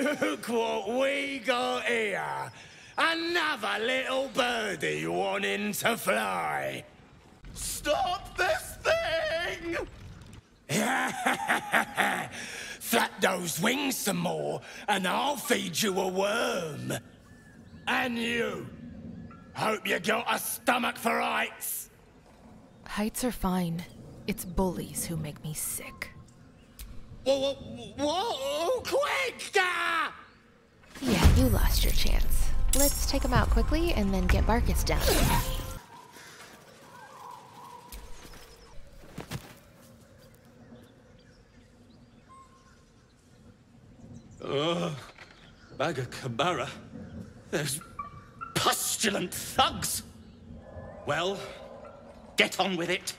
Look what we got here. Another little birdie wanting to fly. Stop this thing! Flap those wings some more, and I'll feed you a worm. And you. Hope you got a stomach for heights. Heights are fine. It's bullies who make me sick. Whoa, quick! Yeah, you lost your chance. Let's take him out quickly and then get Barcus down. Bagakabara. Those pustulant thugs. Well, get on with it.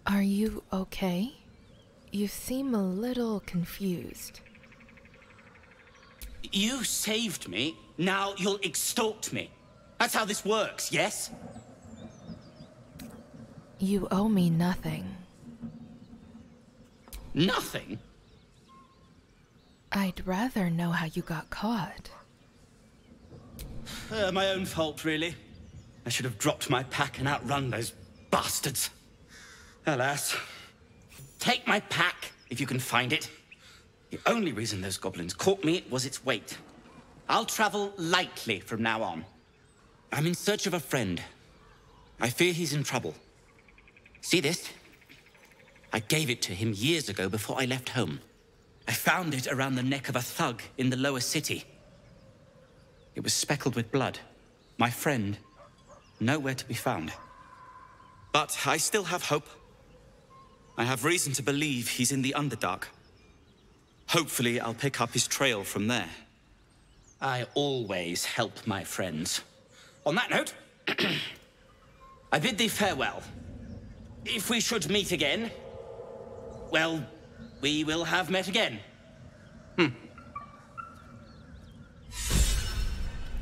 Are you okay? You seem a little confused. You saved me, now you'll extort me. That's how this works, yes? You owe me nothing. Nothing? I'd rather know how you got caught. My own fault, really. I should have dropped my pack and outrun those bastards. Alas. Take my pack, if you can find it. The only reason those goblins caught me was its weight. I'll travel lightly from now on. I'm in search of a friend. I fear he's in trouble. See this? I gave it to him years ago before I left home. I found it around the neck of a thug in the lower city. It was speckled with blood. My friend, nowhere to be found. But I still have hope. I have reason to believe he's in the Underdark. Hopefully, I'll pick up his trail from there. I always help my friends. On that note, I bid thee farewell. If we should meet again, well, we will have met again.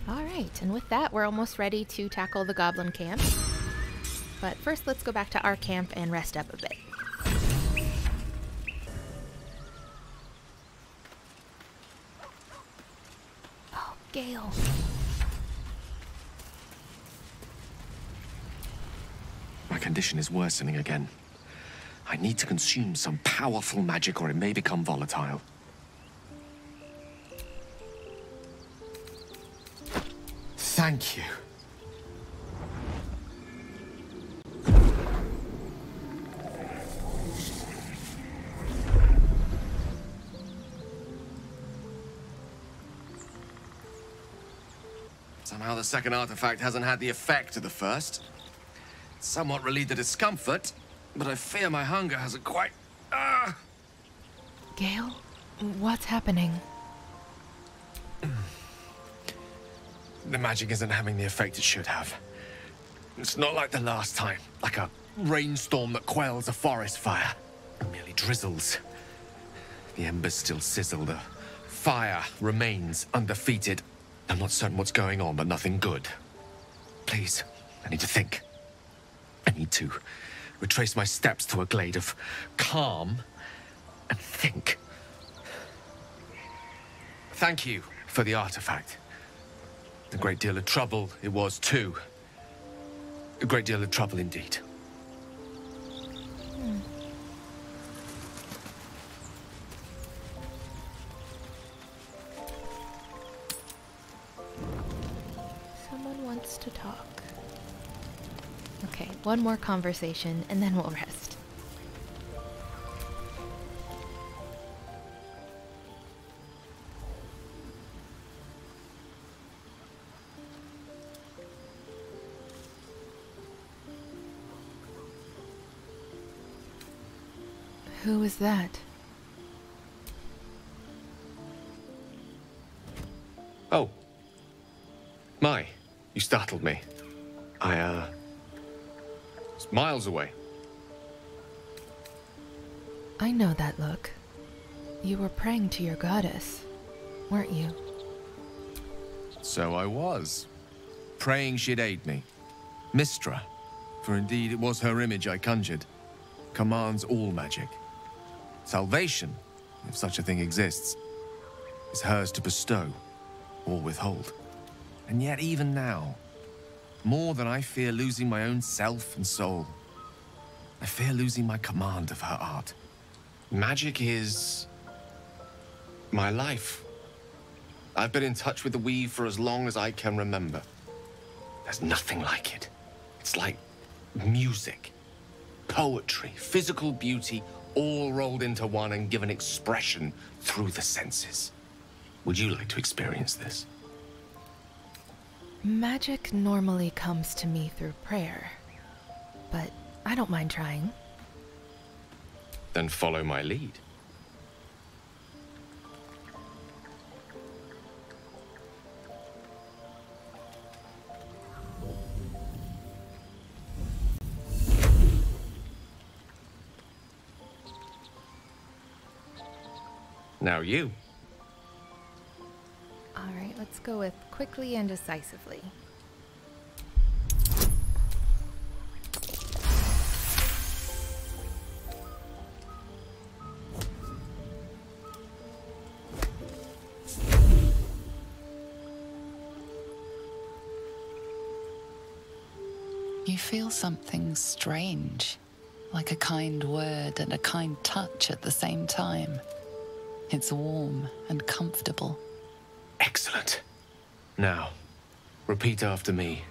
All right, and with that, we're almost ready to tackle the Goblin camp. But first, let's go back to our camp and rest up a bit. Oh, Gale. My condition is worsening again. I need to consume some powerful magic or it may become volatile. Thank you. Somehow the second artifact hasn't had the effect of the first. It's somewhat relieved the discomfort, but I fear my hunger hasn't quite... Gale, what's happening? The magic isn't having the effect it should have. It's not like the last time, like a rainstorm that quells a forest fire. It merely drizzles. The embers still sizzle, the fire remains undefeated. I'm not certain what's going on, but nothing good. Please, I need to think. I need to retrace my steps to a glade of calm and think. Thank you for the artifact. A great deal of trouble it was too. A great deal of trouble indeed. Someone wants to talk. Okay, one more conversation and then we'll rest. Who is that? Oh. My, you startled me. It's miles away. I know that look. You were praying to your goddess, weren't you? So I was. Praying she'd aid me. Mistra. For indeed it was her image I conjured. Commands all magic. Salvation, if such a thing exists. is hers to bestow or withhold. And yet even now, more than I fear losing my own self and soul, I fear losing my command of her art. Magic is my life. I've been in touch with the weave for as long as I can remember. There's nothing like it. It's like music, poetry, physical beauty, all rolled into one and given expression through the senses. Would you like to experience this? Magic normally comes to me through prayer, but I don't mind trying. Then follow my lead. Now you. All right, let's go with quickly and decisively. You feel something strange, like a kind word and a kind touch at the same time. It's warm and comfortable. Excellent. Now, repeat after me.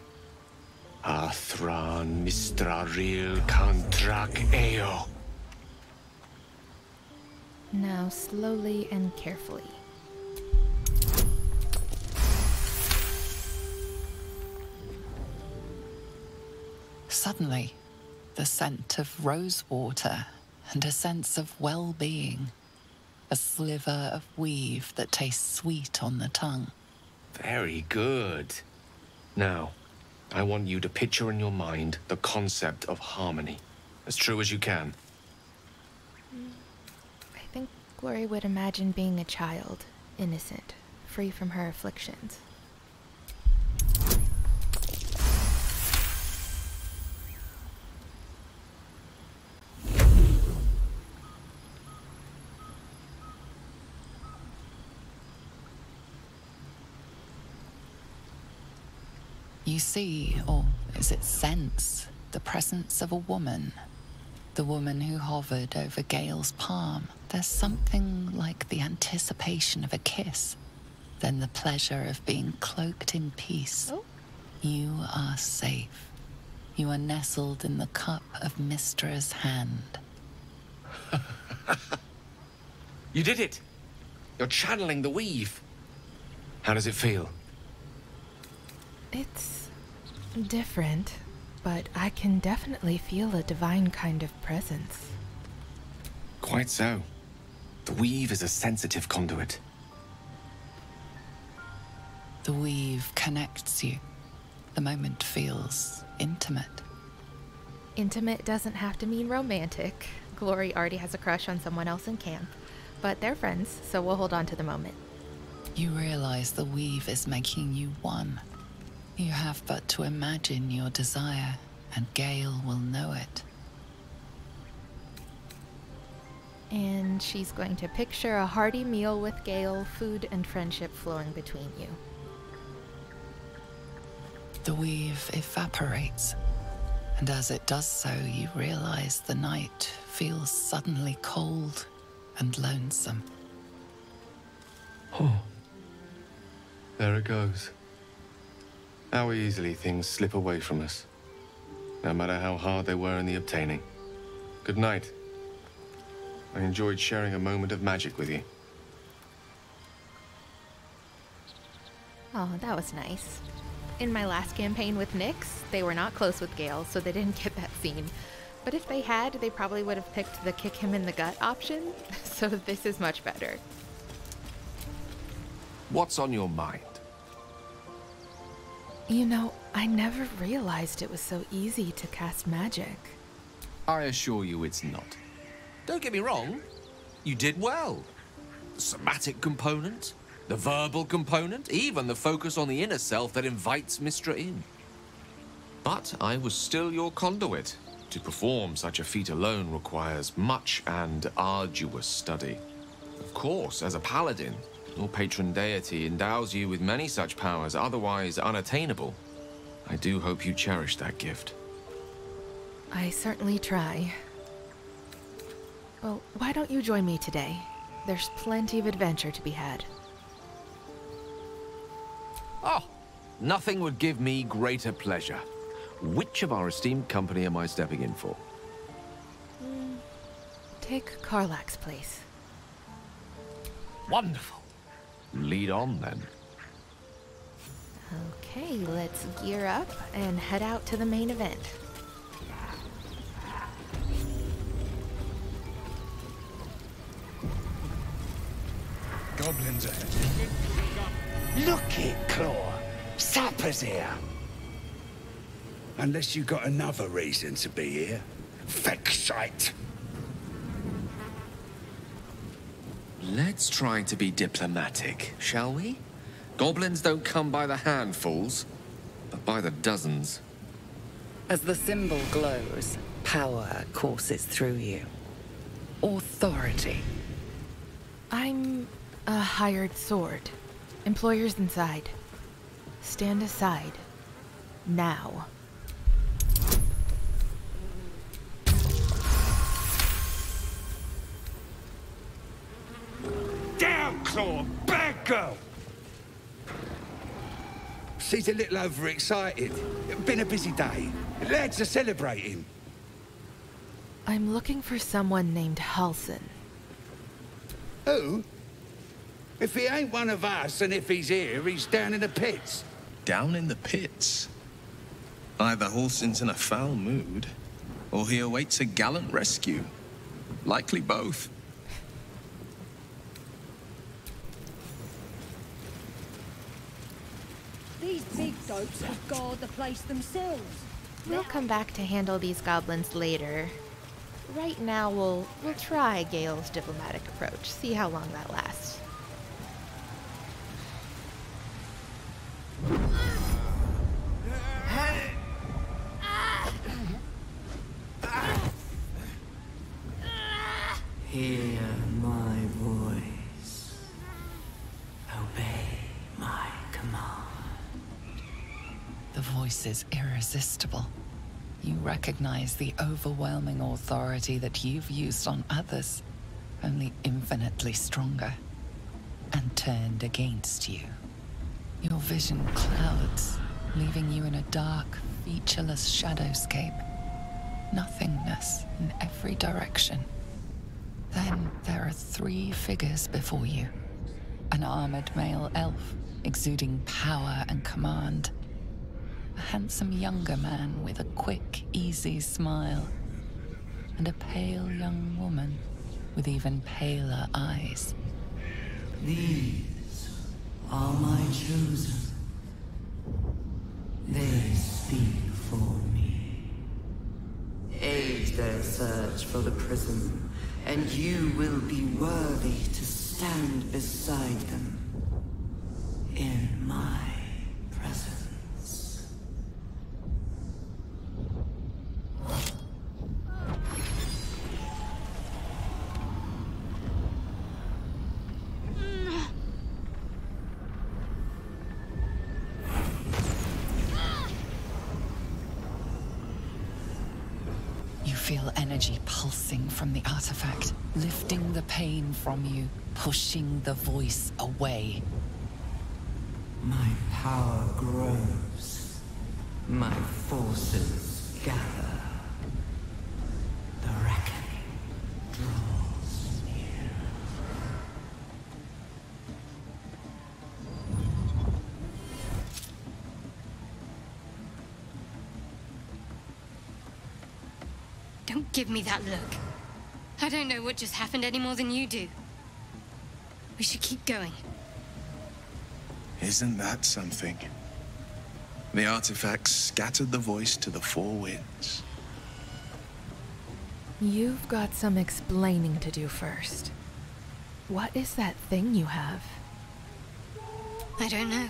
Athran Mistraril Kantrak Eo. Now slowly and carefully. Suddenly, the scent of rose water and a sense of well-being. A sliver of weave that tastes sweet on the tongue. Very good. Now, I want you to picture in your mind the concept of harmony, as true as you can. I think Glory would imagine being a child, innocent, free from her afflictions. You see, or is it sense, the presence of a woman. The woman who hovered over Gale's palm. There's something like the anticipation of a kiss, then the pleasure of being cloaked in peace. Oh. You are safe. You are nestled in the cup of Mystra's hand. You did it! You're channeling the weave. How does it feel? It's different, but I can definitely feel a divine kind of presence. Quite so. The weave is a sensitive conduit. The weave connects you. The moment feels intimate. Intimate doesn't have to mean romantic. Glory already has a crush on someone else in camp, but they're friends, so we'll hold on to the moment. You realize the weave is making you one. You have but to imagine your desire, and Gale will know it. And she's going to picture a hearty meal with Gale, food and friendship flowing between you. The weave evaporates, and as it does so, you realize the night feels suddenly cold and lonesome. Oh. There it goes. How easily things slip away from us, no matter how hard they were in the obtaining. Good night. I enjoyed sharing a moment of magic with you. Oh, that was nice. In my last campaign with Nyx, they were not close with Gale, so they didn't get that scene. But if they had, they probably would have picked the kick him in the gut option, so this is much better. What's on your mind? You know, I never realized it was so easy to cast magic. I assure you it's not. Don't get me wrong, you did well. The somatic component, the verbal component, even the focus on the inner self that invites Mystra in. But I was still your conduit. To perform such a feat alone requires much and arduous study. Of course, as a paladin, Your patron deity endows you with many such powers, otherwise unattainable. I do hope you cherish that gift. I certainly try. Well, why don't you join me today? There's plenty of adventure to be had. Oh, nothing would give me greater pleasure. Which of our esteemed company am I stepping in for? Take Karlach's place. Wonderful. Lead on, then. Okay, let's gear up and head out to the main event. Goblins ahead. Look it, Claw. Sapper's here. Unless you got another reason to be here. Feckshite. Let's try to be diplomatic, shall we? Goblins don't come by the handfuls, but by the dozens. As the symbol glows, power courses through you. Authority. I'm a hired sword. Employers inside. Stand aside. Now. Down, Claw! Bad girl! She's a little overexcited. Been a busy day. Lads are celebrating. I'm looking for someone named Halsin. Who? If he ain't one of us, and if he's here, he's down in the pits. Down in the pits? Either Halsin's in a foul mood, or he awaits a gallant rescue. Likely both. These big dopes could guard the place themselves. We'll come back to handle these goblins later. Right now, we'll try Gale's diplomatic approach, see how long that lasts. Hear my voice. Obey my command. The voice is irresistible. You recognize the overwhelming authority that you've used on others, only infinitely stronger, and turned against you. Your vision clouds, leaving you in a dark, featureless shadowscape. Nothingness in every direction. Then there are 3 figures before you. An armored male elf, exuding power and command. A handsome younger man with a quick, easy smile. And a pale young woman with even paler eyes. These are my chosen. They speak for me. Aid their search for the prism, and you will be worthy to stand beside them in my presence. You feel energy pulsing from the artifact, lifting the pain from you, pushing the voice away. My power grows. My forces gather. The reckoning draws near. Don't give me that look. I don't know what just happened any more than you do. We should keep going. Isn't that something? The artifacts scattered the voice to the 4 winds. You've got some explaining to do first. What is that thing you have? I don't know.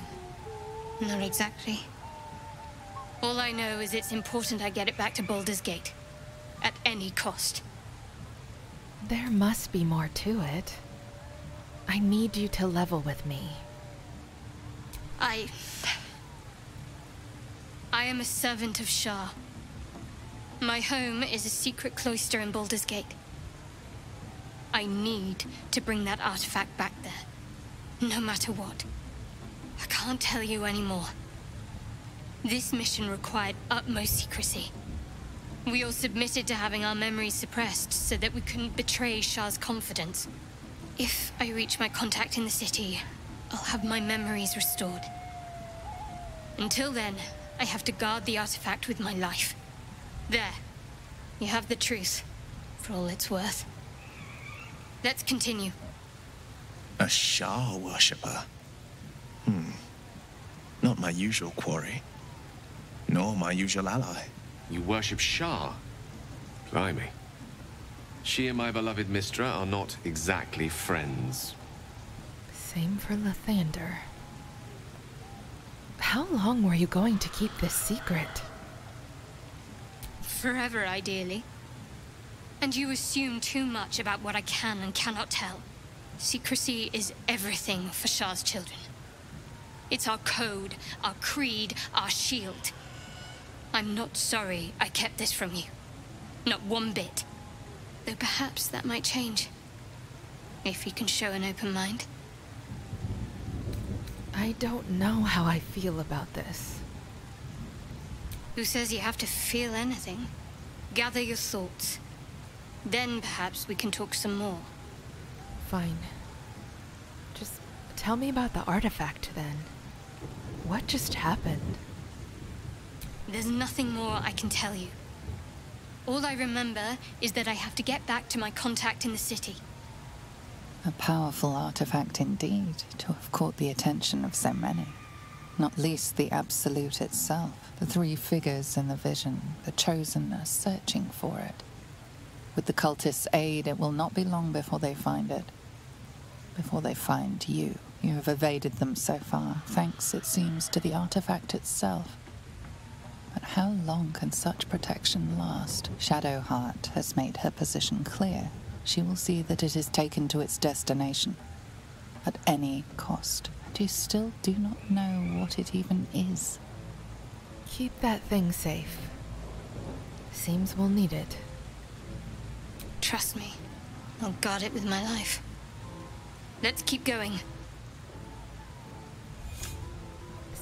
Not exactly. All I know is it's important I get it back to Baldur's Gate. At any cost. There must be more to it. I need you to level with me. I am a servant of Shar. My home is a secret cloister in Baldur's Gate. I need to bring that artifact back there, no matter what. I can't tell you anymore. This mission required utmost secrecy. We all submitted to having our memories suppressed so that we couldn't betray Shar's confidence. If I reach my contact in the city, I'll have my memories restored. Until then, I have to guard the artifact with my life. There. You have the truth, for all it's worth. Let's continue. A Shar worshipper? Not my usual quarry. Nor my usual ally. You worship Shar? Blimey. She and my beloved Mistra are not exactly friends. Same for Lathander. How long were you going to keep this secret? Forever, ideally. And you assume too much about what I can and cannot tell. Secrecy is everything for Shar's children. It's our code, our creed, our shield. I'm not sorry I kept this from you. Not one bit. Though perhaps that might change. If you can show an open mind. I don't know how I feel about this. Who says you have to feel anything? Gather your thoughts. Then perhaps we can talk some more. Fine. Just tell me about the artifact then. What just happened? There's nothing more I can tell you. All I remember is that I have to get back to my contact in the city. A powerful artifact indeed, to have caught the attention of so many. Not least the Absolute itself, the three figures in the vision, the Chosen are searching for it. With the cultists' aid, it will not be long before they find it. Before they find you. You have evaded them so far, thanks, it seems, to the artifact itself. But how long can such protection last? Shadowheart has made her position clear. She will see that it is taken to its destination. At any cost. And you still do not know what it even is. Keep that thing safe. Seems we'll need it. Trust me. I'll guard it with my life. Let's keep going.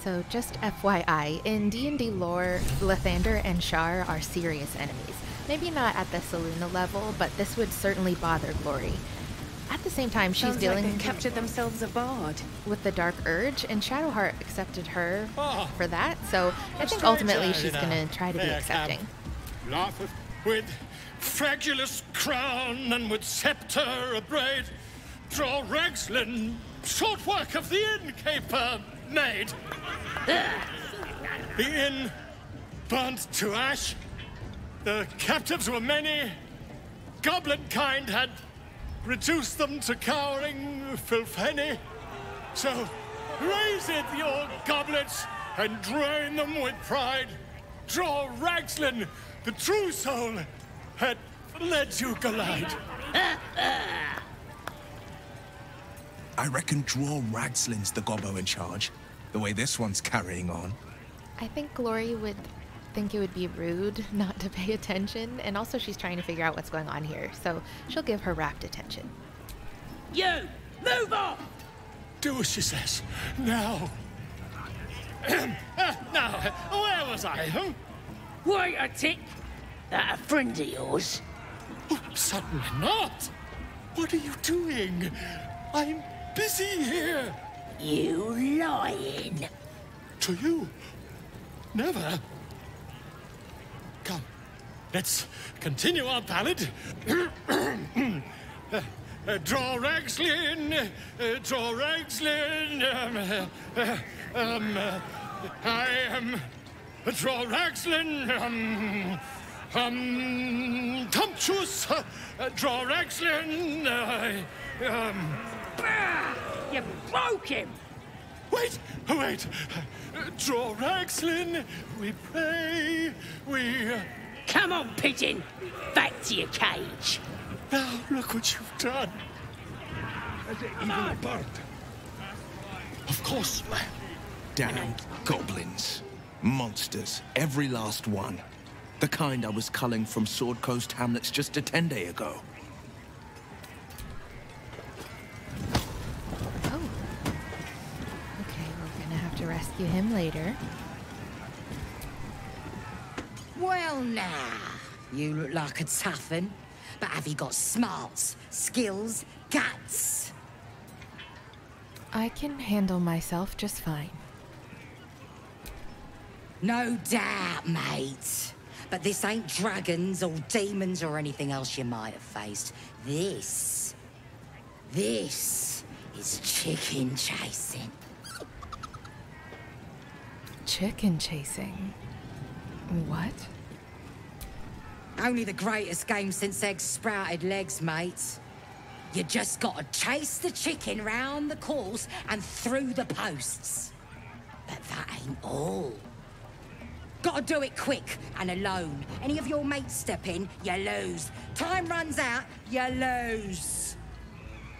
So just FYI, in D&D lore, Lathander and Shar are serious enemies. Maybe not at the Selûne level, but this would certainly bother Glory. At the same time, she's dealing like captured themselves a bard with the Dark Urge, and Shadowheart accepted her for that, so I think ultimately she's gonna try to be accepting. Laugheth with fragulous crown and with scepter abraid, draw Ragslin, short work of the innkeeper made. The inn burnt to ash. The captives were many. Goblin kind had reduced them to cowering filfhenny. So raise it, your goblets, and drain them with pride. Draw Ragslin, the true soul, had led you glide. I reckon draw Ragslin's the gobbo in charge, the way this one's carrying on. I think Glory would think it would be rude not to pay attention, and also she's trying to figure out what's going on here, so she'll give her rapt attention. You! Move on! Do as she says. Now. Now, where was I? Huh? Wait a tick. That a friend of yours? Oh, certainly not. What are you doing? I'm busy here. You lying. To you? Never. Come, let's continue our ballad. Draw Ragslin, draw Ragslin. I am draw Ragslin. Tumptuous. Draw Ragslin. You broke him. Wait. Draw Ragslin. We pray. We. Come on, pigeon. Back to your cage. Now look what you've done. even burnt. Of course. Damn goblins. Monsters. Every last one. The kind I was culling from Sword Coast hamlets just a 10 day ago. Oh. Okay, we're gonna have to rescue him later. Well, now, you look like a tough un, but have you got smarts, skills, guts? I can handle myself just fine. No doubt, mate. But this ain't dragons or demons or anything else you might have faced. This is chicken chasing. Chicken chasing? What? Only the greatest game since eggs sprouted legs, mate. You just gotta chase the chicken round the course and through the posts. But that ain't all. Gotta do it quick and alone. Any of your mates step in, you lose. Time runs out, you lose.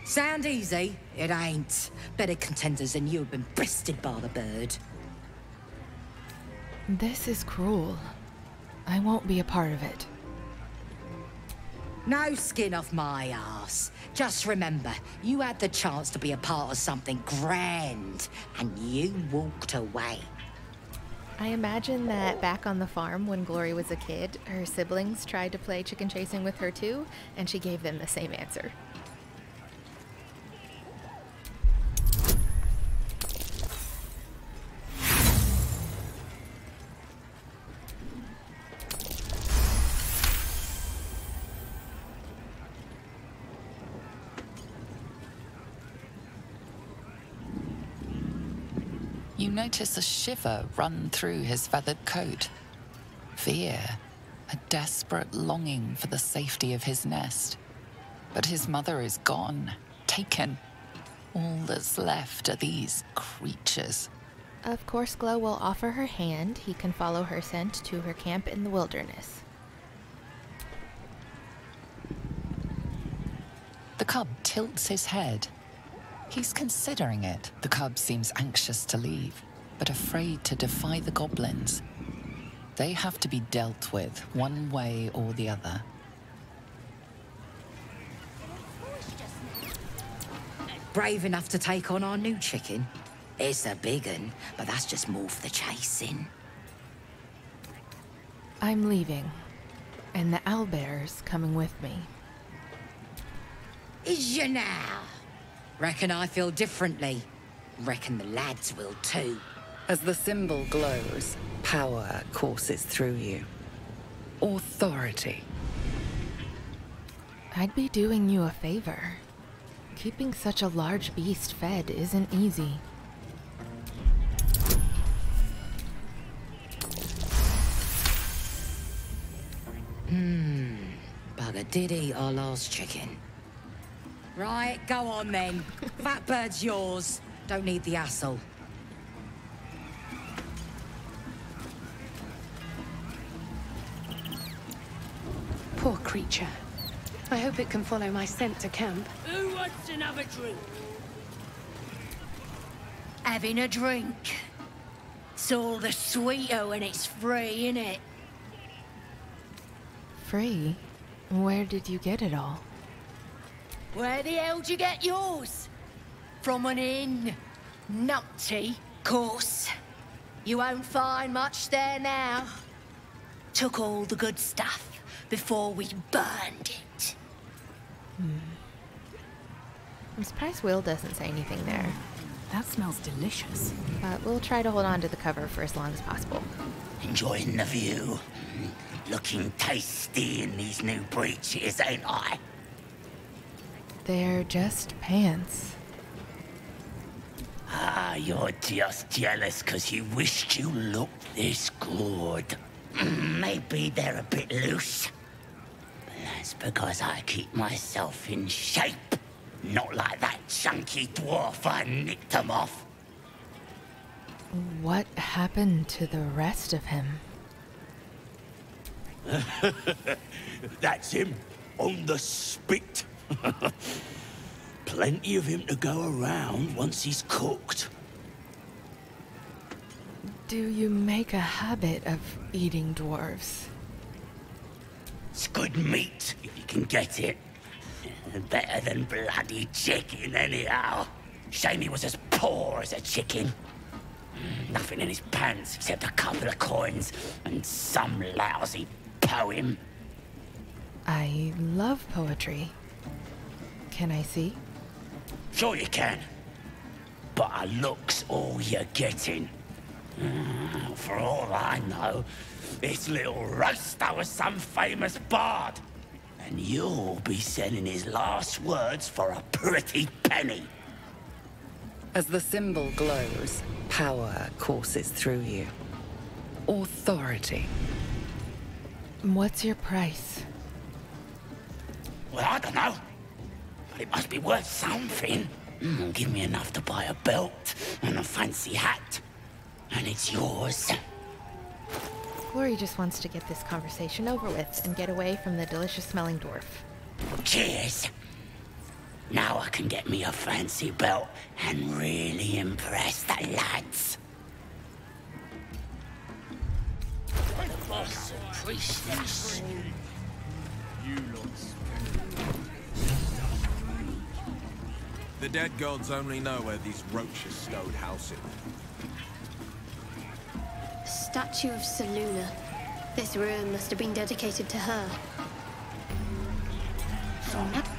Sound easy? It ain't. Better contenders than you have been breasted by the bird. This is cruel. I won't be a part of it. No skin off my arse. Just remember, you had the chance to be a part of something grand, and you walked away. I imagine that back on the farm when Glory was a kid, her siblings tried to play chicken chasing with her too, and she gave them the same answer. You notice a shiver run through his feathered coat. Fear, a desperate longing for the safety of his nest. But his mother is gone, taken. All that's left are these creatures. Of course, Glow will offer her hand. He can follow her scent to her camp in the wilderness. The cub tilts his head. He's considering it. The cub seems anxious to leave, but afraid to defy the goblins. They have to be dealt with one way or the other. Brave enough to take on our new chicken? It's a big un, but that's just more for the chasing. I'm leaving, and the owlbear's coming with me. Is you now? Reckon I feel differently. Reckon the lads will too. As the symbol glows, power courses through you. Authority. I'd be doing you a favor. Keeping such a large beast fed isn't easy. Bugger did eat our last chicken. Right, go on then. Fat bird's yours. Don't need the hassle. Poor creature. I hope it can follow my scent to camp. Who wants to have a drink? Having a drink. It's all the sweeter when it's free, innit? Free? Where did you get it all? Where the hell'd you get yours? From an inn. Nutty, course. You won't find much there now. Took all the good stuff before we burned it. I'm surprised Will doesn't say anything there. That smells delicious. But we'll try to hold on to the cover for as long as possible. Enjoying the view. Looking tasty in these new breeches, ain't I? They're just pants. Ah, you're just jealous because you wished you looked this good. Maybe they're a bit loose. But that's because I keep myself in shape. Not like that chunky dwarf I nicked them off. What happened to the rest of him? That's him, on the spit. Plenty of him to go around once he's cooked. Do you make a habit of eating dwarves? It's good meat, if you can get it. Better than bloody chicken, anyhow. Shame he was as poor as a chicken. Nothing in his pants except a couple of coins and some lousy poem. I love poetry. Can I see? Sure you can. But a look's all you're getting. For all I know, this little roaster was some famous bard. And you'll be selling his last words for a pretty penny. As the symbol glows, power courses through you. Authority. What's your price? Well, I don't know. But it must be worth something. Give me enough to buy a belt and a fancy hat. And it's yours. Glory just wants to get this conversation over with and get away from the delicious-smelling dwarf. Cheers. Now I can get me a fancy belt and really impress the lads. The boss and priestess. The dead gods only know where these roaches stowed housing. Statue of Seluna. This room must have been dedicated to her.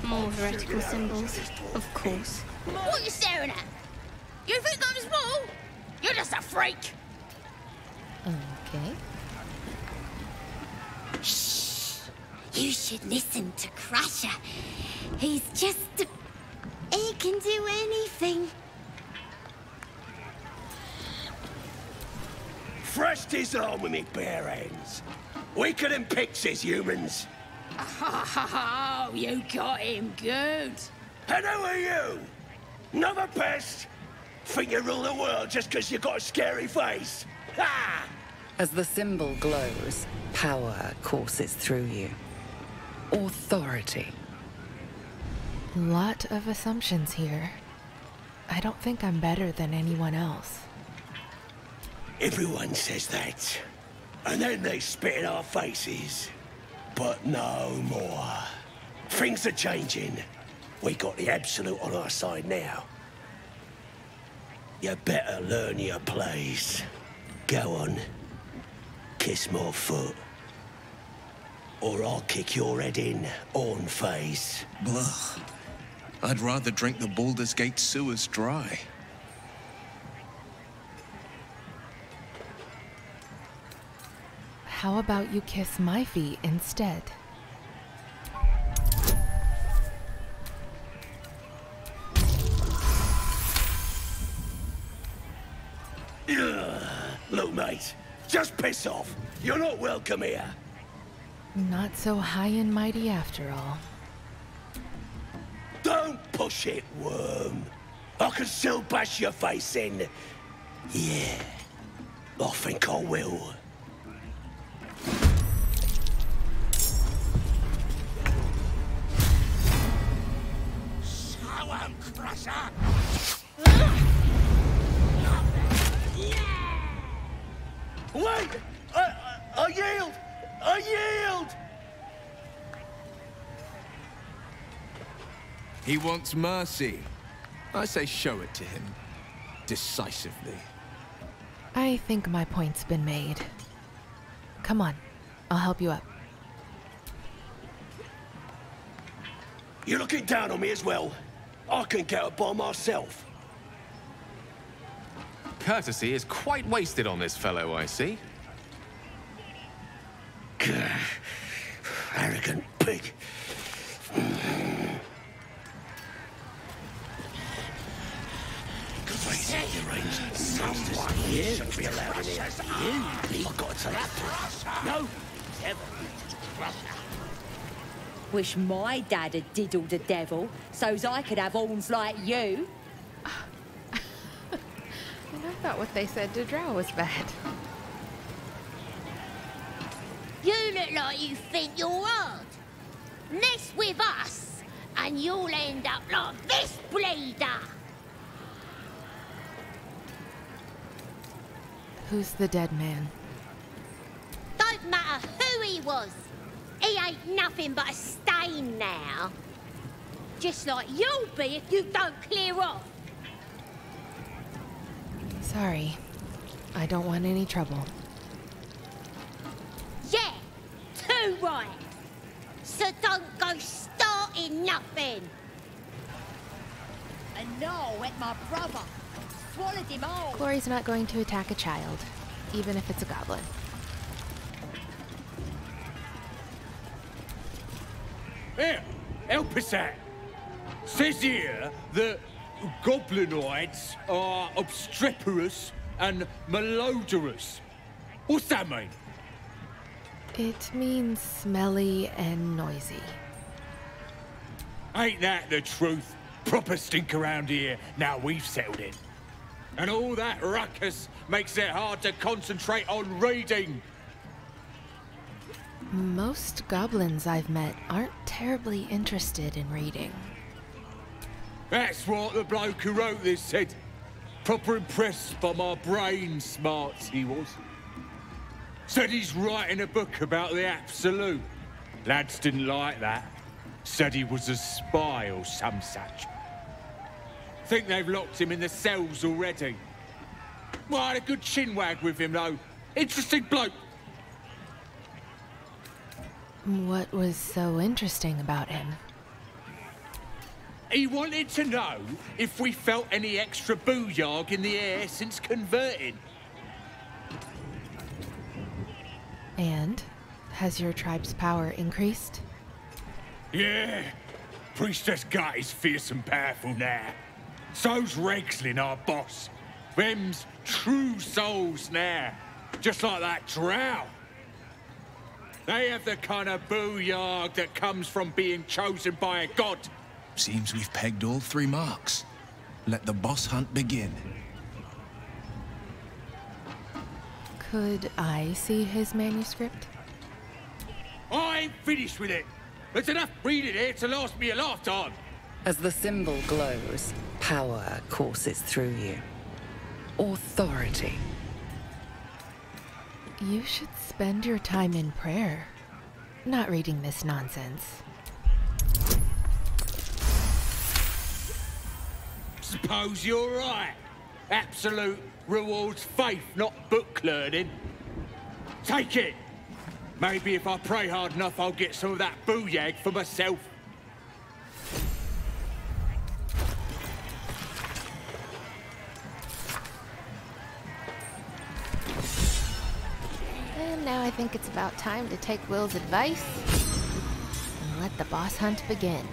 More heretical symbols, of course. What are you staring at? You think I'm small? You're just a freak. Okay. Shh. You should listen to Crusher. He's just... he can do anything. Thrust his arm with me bare hands. Weaker than pixies, humans. Oh, you got him good. And who are you? Another pest? Think you rule the world just because you got a scary face? Ha! As the symbol glows, power courses through you. Authority. Lot of assumptions here. I don't think I'm better than anyone else. Everyone says that. And then they spit in our faces. But no more. Things are changing. We got the Absolute on our side now. You better learn your place. Go on. Kiss my foot. Or I'll kick your head in, on face. Blah. I'd rather drink the Baldur's Gate sewers dry. How about you kiss my feet instead? Look, mate, just piss off. You're not welcome here. Not so high and mighty after all. Don't push it, worm. I can still bash your face in. Yeah, I think I will. Wait! I yield! I yield! He wants mercy. I say show it to him. Decisively. I think my point's been made. Come on, I'll help you up. You're looking down on me as well. I can get up by myself. Courtesy is quite wasted on this fellow, I see. Arrogant pig. Shouldn't be allowed in here. I've got to take it. No, never. Wish my dad had diddled the devil, so's I could have horns like you. And I thought what they said to Drow was bad. You look like you think you're odd. Mess with us, and and you'll end up like this bleeder. Who's the dead man? Don't matter who he was. He ain't nothing but a stain now. Just like you'll be if you don't clear off. Sorry. I don't want any trouble. Yeah, too right. So don't go starting nothing. And no, at my brother. Swallowed him all. Glory's not going to attack a child, even if it's a goblin. Here, help us out. Says here that goblinoids are obstreperous and malodorous. What's that mean? It means smelly and noisy. Ain't that the truth? Proper stink around here, now we've settled it. And all that ruckus makes it hard to concentrate on reading. Most goblins I've met aren't terribly interested in reading. That's what the bloke who wrote this said. Proper impressed by my brain smarts, he was. Said he's writing a book about the Absolute. Lads didn't like that. Said he was a spy or some such. Think they've locked him in the cells already. Well, I had a good chinwag with him, though. Interesting bloke. What was so interesting about him? He wanted to know if we felt any extra booyarg in the air since converting. And? Has your tribe's power increased? Yeah. Priestess Gut is fierce and powerful now. So's Regslin, our boss. Them's true souls now. Just like that drow. They have the kind of booyarg that comes from being chosen by a god. Seems we've pegged all 3 marks. Let the boss hunt begin. Could I see his manuscript? I ain't finished with it. There's enough reading here to last me a lifetime. As the symbol glows, power courses through you. Authority. You should spend your time in prayer, not reading this nonsense. Suppose you're right. Absolute rewards faith, not book learning. Take it. Maybe if I pray hard enough, I'll get some of that booyag for myself. And now I think it's about time to take Will's advice and let the boss hunt begin.